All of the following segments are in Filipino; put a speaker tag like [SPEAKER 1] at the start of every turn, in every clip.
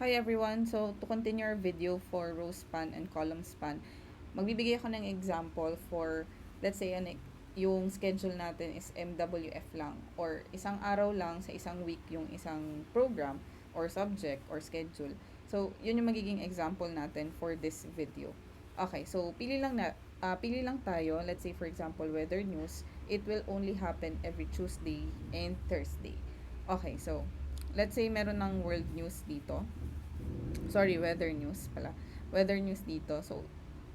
[SPEAKER 1] Hi everyone! So, to continue our video for row span and column span, magbibigay ako ng example for, let's say, yung schedule natin is MWF lang or isang araw lang sa isang week yung isang program or subject or schedule. So, yun yung magiging example natin for this video. Okay, so pili lang tayo. Let's say for example, weather news. It will only happen every Tuesday and Thursday. Okay, so let's say meron ng world news dito. Sorry, weather news pala. Weather news dito. So,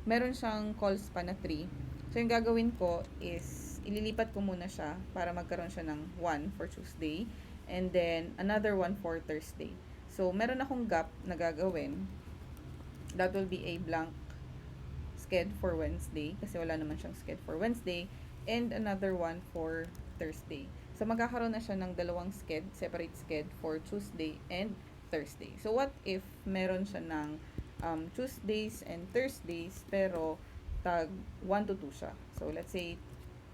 [SPEAKER 1] meron siyang calls pa na 3. So, yung gagawin ko is, ililipat ko muna siya para magkaroon siya ng 1 for Tuesday and then another one for Thursday. So, meron akong gap na gagawin. That will be a blank sked for Wednesday kasi wala naman siyang sked for Wednesday and another one for Thursday. So, magkakaroon na siya ng dalawang sked, separate sked for Tuesday and Thursday. So, what if meron siya ng Tuesdays and Thursdays pero tag 1 to 2 siya. So, let's say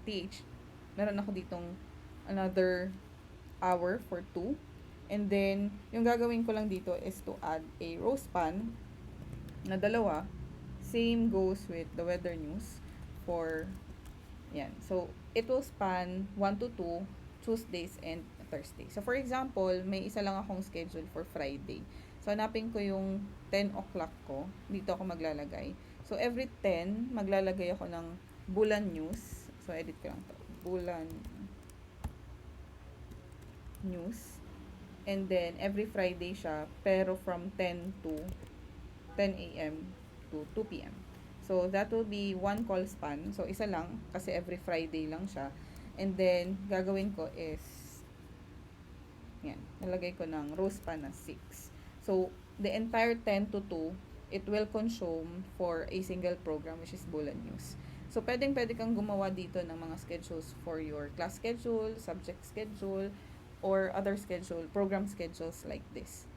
[SPEAKER 1] TH, meron ako ditong another hour for 2. And then, yung gagawin ko lang dito is to add a row span na dalawa. Same goes with the weather news for, yan. So, it will span 1 to 2, Tuesdays and Thursday. So, for example, may isa lang akong schedule for Friday. So, hanapin ko yung 10 o'clock ko. Dito ako maglalagay. So, every 10, maglalagay ako ng Bulan News. So, edit ko lang to. Bulan News. And then, every Friday siya, pero from 10 a.m. to 2 p.m. So, that will be one call span. So, isa lang, kasi every Friday lang siya. And then, gagawin ko is, yan, nalagay ko ng row span na 6. So, the entire 10 to 2, it will consume for a single program, which is Bulan News. So, pwede kang gumawa dito ng mga schedules for your class schedule, subject schedule, or other schedule, program schedules like this.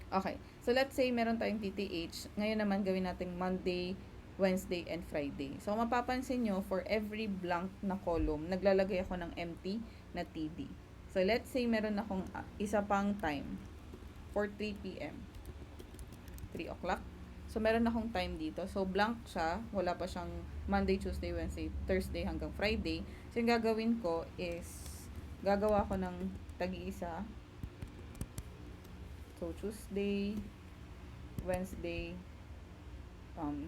[SPEAKER 1] Okay, so let's say meron tayong TTH. Ngayon naman gawin natin Monday, Wednesday, and Friday. So, mapapansin nyo, for every blank na column, naglalagay ako ng empty na TD. So, let's say meron akong isa pang time for 3 p.m. 3 o'clock. So, meron akong time dito. So, blank siya. Wala pa siyang Monday, Tuesday, Wednesday, Thursday hanggang Friday. So, yung gagawin ko is, gagawa ko ng tag-iisa. So, Tuesday, Wednesday,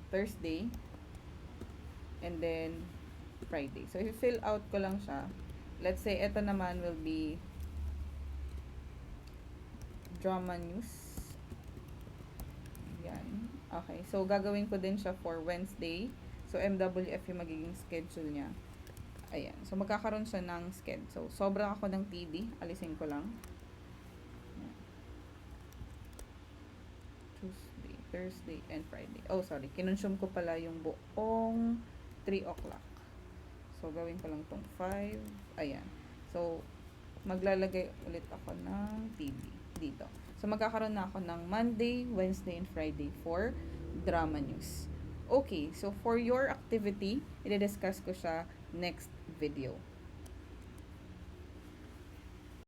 [SPEAKER 1] Thursday, and then Friday. So, i-fill out ko lang siya. Let's say, ito naman will be drama news. Yan. Okay. So, gagawin ko din siya for Wednesday. So, MWF yung magiging schedule niya. Ayan. So, magkakaroon siya ng sked. So, sobra ako ng TD. Alisin ko lang. Ayan. Tuesday, Thursday, and Friday. Oh, sorry. Kinonsume ko pala yung buong 3 o'clock. So, gawin ko lang tong 5. Ayan. So, maglalagay ulit ako ng TD dito. So, magkakaroon na ako ng Monday, Wednesday, and Friday for drama news. Okay. So, for your activity, i-discuss ko siya next video.